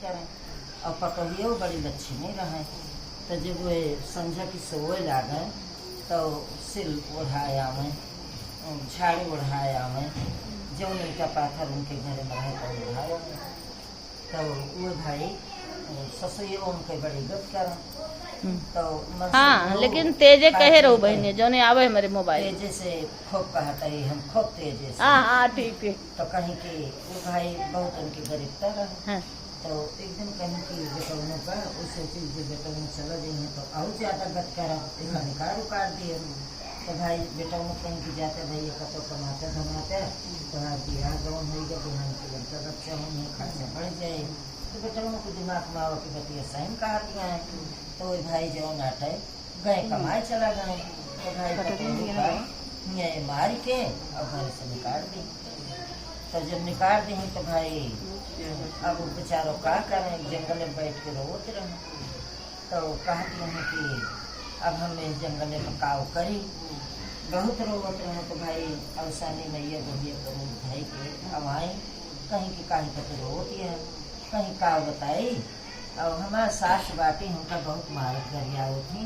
करें और पकड़ियो बड़ी लक्ष्मी रहे। तो जब वे संझा की सोए लागे तो सिल ओढ़ाया में झाड़ी ओढ़ाया में जो उनका पाथर उनके घर में रहे तो ओढ़ाया में। तो वो भाई ससुर उनके बड़ी गप करें। तो हाँ लेकिन तेजे कहे रहो बहने जो नहीं आवे हमारे मोबाइल तेजे से खूब कहता है हम खूब तेजे से। हाँ ठीक है। तो कहीं कि वो भाई बहुत उनकी गरीबता रहे। हाँ। तो एक दिन कहीं कि बेटौनों का उसे चीज बेटौनों चला जाइए तो और ज्यादा गत करा इसका निकाल उकार दिए। तो भाई बेटौनों कहीं कि जाते भैया कतो कमाते धमाते तो बिहार गाँव हो गया बिहान के लड़का बच्चा होने खर्चा बढ़ जाए। तो बेटौनों को दिमाग में आओ कि बतिया सहन कहती हैं। तो वही भाई जो नाटे गए कमाए चला गए। तो भाई मार के और घर से निकाल दी। तो जब निकाल दी तो भाई अब बेचारों का करें जंगल में बैठ के रोते रहे। तो कहती हैं कि अब हम इस जंगल में काव करी बहुत रोवत रहे। तो भाई अवसानी मैया बुढ़िया को भाई के अब आई कहीं की कहीं तक रोती है कहीं काव बताई। और हमारा सास बाटी हमका बहुत मारत गरिया थी।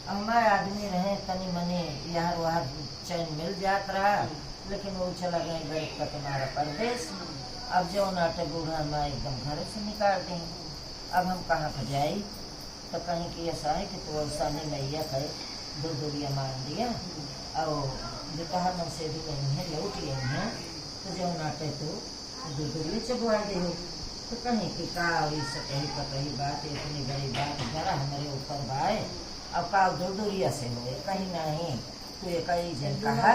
हमारे आदमी रहे तनी मनी यहाँ वहाँ चैन मिल जात रहा लेकिन वो चला गए गरीब का तुम्हारा परदेश। अब जो नाटे बूढ़ा मैं एकदम घर से निकाल दी। अब हम कहाँ पर जाए। तो कहीं की ऐसा है कि तो अवसानी मैया का दूरिया मान दिया और दोपहर मन से भी गई है लौट गई है। तो जो नाटे तो दूरिया चबुआ दे। तो कहीं कि का सही पतही बात इतनी बड़ी बात जरा हमारे ऊपर भाई अब का दूरिया से हो कहीं नहीं तो ये कई जन कहा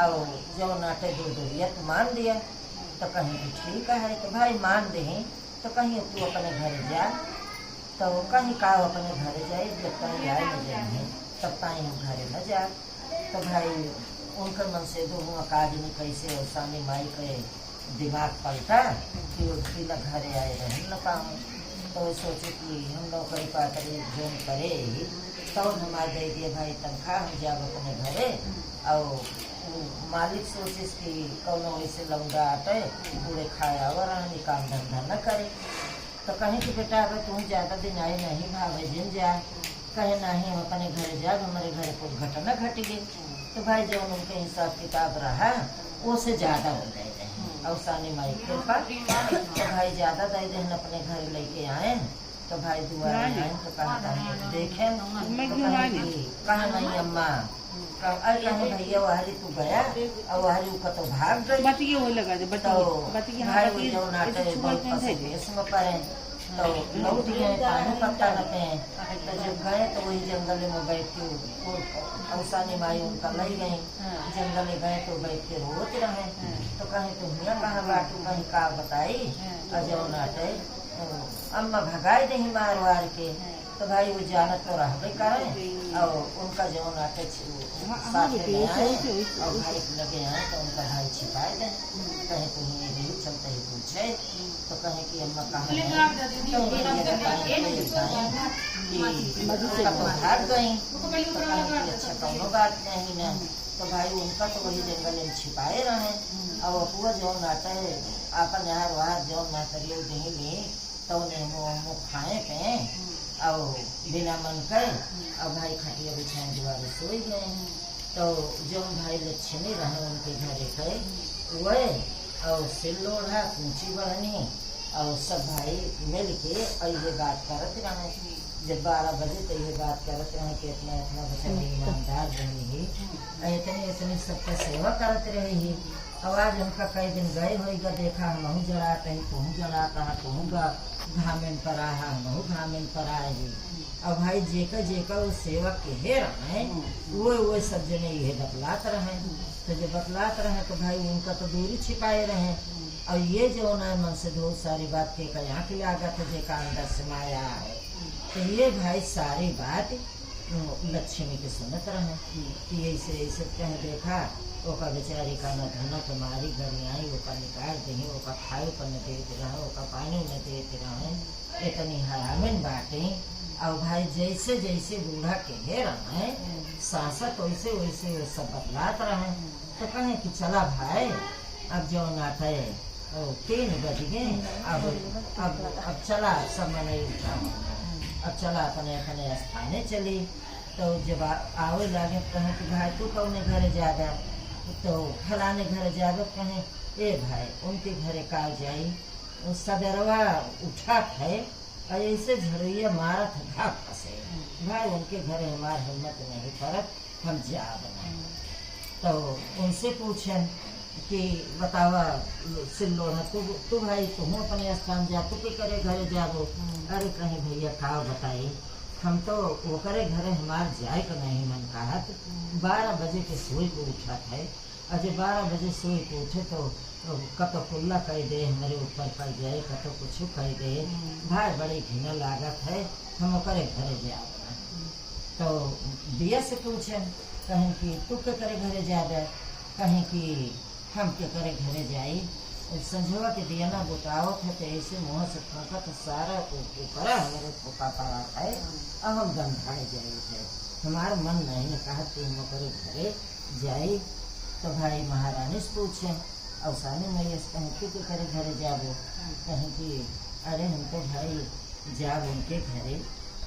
और जो नाटे दूरिया तो मान दिया। तो कहीं भी ठीक है तो भाई मान दे तो कहीं तू अपने घर जा। तो कहीं का अपने घर जाए जब कहीं आए न जाए तब कहीं हम घर न जा। तो भाई उनका मन से दो हुआ काज में कैसे और सानी माई के दिमाग पलटा कि उसकी न घर आए रह न पाऊँ। तो सोचे कि हम लोग कहीं पाकर जोन करे तो हमारे दे दिए भाई तनख्वाह हम जाब अपने घरे। और मालिक सोचे कि कौनो ऐसे लौंडा आटे पूरे खाया और काम धंधा न करे। तो कहीं कि बेटा अब तुम ज़्यादा दिन आए नहीं भावे दिन जा कहे नहीं हम अपने घर जा हमारे घर को घटना घट गई। तो भाई जो उनके हिसाब किताब रहा वो से ज़्यादा हो गए और सानी माई कृपा। तो भाई ज़्यादा दे दें अपने घर लेके आए। तो भाई दुआ आए तो कहा देखें तो कहा नहीं अम्मा कहीं भैया वहारी तू गया और वहारी का तो भाग गई। तो भाई वो जो नाटे बहुत पसंद पड़े तो लौट गए पानी पत्ता न पे। तो जब गए तो वही जंगल में बैठ के अवसानी माई उनका लई गई। जंगल में गए तो बैठ के रोते रहे। तो कहीं तो हिया कहाँ बाटू कहीं का बताई और जो नाटे अम्मा भगाई दे मार वार के। तो भाई वो जानत तो रहबे करे और उनका जो नाटे साथ में आए और भाई लगे आए तो उनका भाई छिपाए दे। कहीं तो ही चलते ही पूछे तो कहे कि अम्मा कहाँ भाग गई। तो कहीं अच्छा कौनो बात नहीं न। तो भाई उनका तो वही जंगल में छिपाए रहे और अपुआ जो नाटे अपन यार वहाँ जो नाटरियो दे तो उन्हें मुँह खाए पे और बिना मन करे और भाई खटिया बिछाए दीवार सोई गए। तो जो भाई लक्ष्मी रहे उनके घरे गए वह और सिल लोढ़ा पूछी बढ़नी और सब भाई मिल के और ये बात करते रहे। जब 12 बजे तो ये बात करते रहे कि इतना इतना बच्चा ईमानदार बनी इतनी इतनी सबका सेवा करते रहे ही। अब आज उनका कई दिन गए होगा देखा हम जलाते ही तुम जलाता है तुम घामेन पर आहा हम घामेन पर आएगी। अब भाई जेकर वो सेवक के हे रहे वो सब जने ये बतलात रहे। तो जब बतलात रहे तो भाई उनका तो दूरी छिपाए रहे। और ये जो ना मन से बहुत सारी बात के यहाँ की लागत है जेका अंदर से माया है। तो ये भाई सारी बात लक्ष्मी के सुनत रहे कि ऐसे ऐसे कहीं देखा ओका बेचारी का न धन तुम्हारी घरी आई ओका निकाल दही ओका खाए पर न देते रहे ओका पानी न देते रहे इतनी हरामिन बाटे। और भाई जैसे जैसे बूढ़ा के हे रहे सांसत वैसे वैसे सब बतलात रहे। तो कहे कि चला भाई अब जो नाटे 3 बज गए। अब चला सब मने उठा, अब चला अपने अपने स्थाने चली। तो जब आवे लागे कहे कि भाई तू कौने घरे जादा, तो फलाने घरे जादो कहे ए भाई उनके घरे का जाई, सवेरवा उठा है और ऐसे झड़िया मारा था घाप फंसे। भाई उनके घरे हमार हिम्मत नहीं परत, हम जा बना। तो उनसे पूछन कि बतावा सिल्लो न तू भाई तुम अपने स्थान जा, तू के करे घरे जाबो। अरे कहीं भैया का बताई, हम तो वो करे घरे हमार जाए का नहीं मन कहत। 12 बजे के सोई को उठा है, अजय 12 बजे सोई को उठे तो कतो कुल्ला कह दे हमारे ऊपर पड़ जाए, कतो कुछ कह दे। भाई बड़ी घिना लागत है, हम करे घरे जाओ। तो दिया से पूछे कहें कि तू के करे घरे जाबे, कहें कि हम के करे घरे जाई। संझवा के दिया ना बुतावत है तो ऐसे मुँह से फूका तो सारा ऊपर हमारे फूका पड़ा है। अब हम गंधाए जाए थे, हमारा मन नहीं कहा कि हम करे घरे जाई। तो भाई महारानी से पूछे अवसानी मैया से कहें तू के करे घरे जाबो, कहें कि अरे हम तो भाई जाब उनके घरे।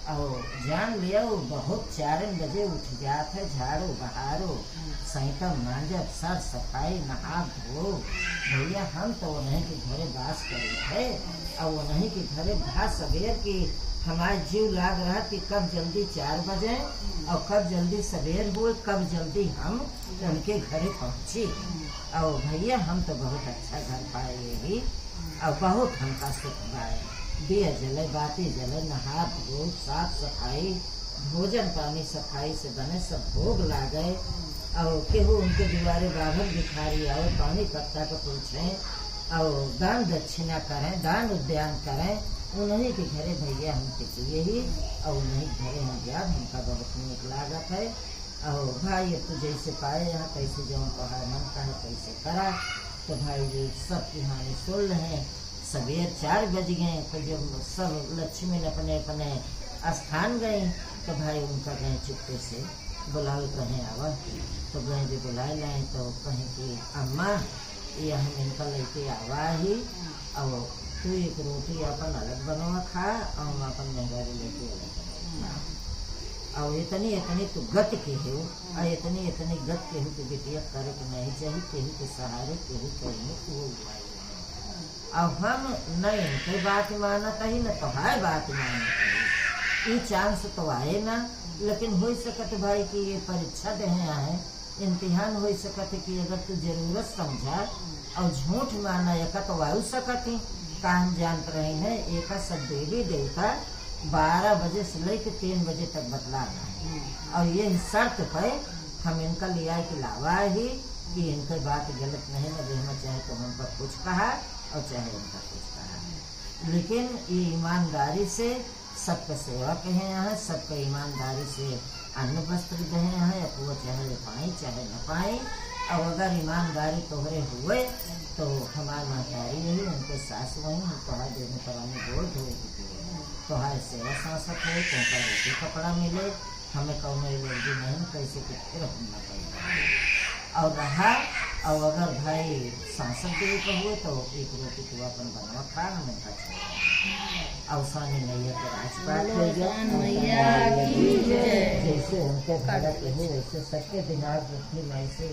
और जान लिया वो बहुत 4 बजे उठ जात है, झाड़ू बहारो सैता मांजब साफ सफाई नहा धो। भैया हम तो वो नहीं के घरे बास करे है, और वो नहीं के घरे भात सवेर की हमारे जीव लाग रहा कि कब जल्दी 4 बजे और कब जल्दी सवेर हुए, कब जल्दी हम उनके घरे पहुँची। और भैया हम तो बहुत अच्छा घर पाए ही, और बहुत हमका सुख पाए। दिया जले बाती जले, नहा धो साफ सफाई भोजन पानी सफाई से बने, सब भोग लागे। और केहू उनके दुआरे बाभर भिखारी आओ पानी पत्ता को पूछे और दान दक्षिणा करें, दान उद्यान करें। उन्हीं के घरे भैया हम टिकिए ही, और उन्हीं घरे हम जाब, हमका बहुत नीक लागत है। और भाई अब तो जैसे पाए यहाँ कैसे जो कहा मन कहा कैसे करा। तो भाई जी सब कहानी सुन रहे। सवेर 4 बज गए, तो जब सब लक्ष्मी ने अपने अपने स्थान गए तो भाई उनका गए चुपके से बुलाओ कहें आवा। तो गए जो बुलाए लाए तो कहें कि अम्मा ये हम इनका लेके आवा ही, और तू एक रोटी अपन अलग बनवा खा और हम अपन मेहरारी लेके अलग बनवा। और इतनी तो गत के हो, और इतनी गत के हो कि बेटिया करे के नहीं चाहिए, केहू के सहारे केहू कहीं वो बुआई। अब हम नहीं इनके बात मानत ही न तो है बात मानत ही, चांस तो आए ना। लेकिन हो सकत भाई कि ये परीक्षा देने आए, इम्तिहान हो सकत है कि अगर तू जरूरत समझा और झूठ मारना एक तो वायु सकत ही। का हम जानते रहे हैं एक सब देवी देवता 12 बजे से लेकर 3 बजे तक बतलाना है, और ये शर्त पे हम इनका लिया के लावा ही कि इनकी बात गलत नहीं न देना चाहे तो हम पर कुछ कहा और चाहे उनका कुछ कहा। लेकिन ये ईमानदारी से सबका सेवा कहे हैं, सबका ईमानदारी से अन्न वस्त्र दहे हैं, वो चाहे पाए चाहे न पाए। और अगर ईमानदारी तोहरे हुए तो हमारी महतारी यही उनके सास वही हम तोहर देने कराने गोल धोए तोहर सेवा सांसत हो, तुमका रोटी कपड़ा मिले, हमें कौन एलर्जी नहीं कैसे कि फिर हम न करें। और रहा और अगर भाई सांसद देवे को हुए तो एक रोटी को अपन बनवा खा हमें का अवसानी नैया के राजपाट हो गया। जैसे उनके भारत वैसे सबके दिमाग में ऐसे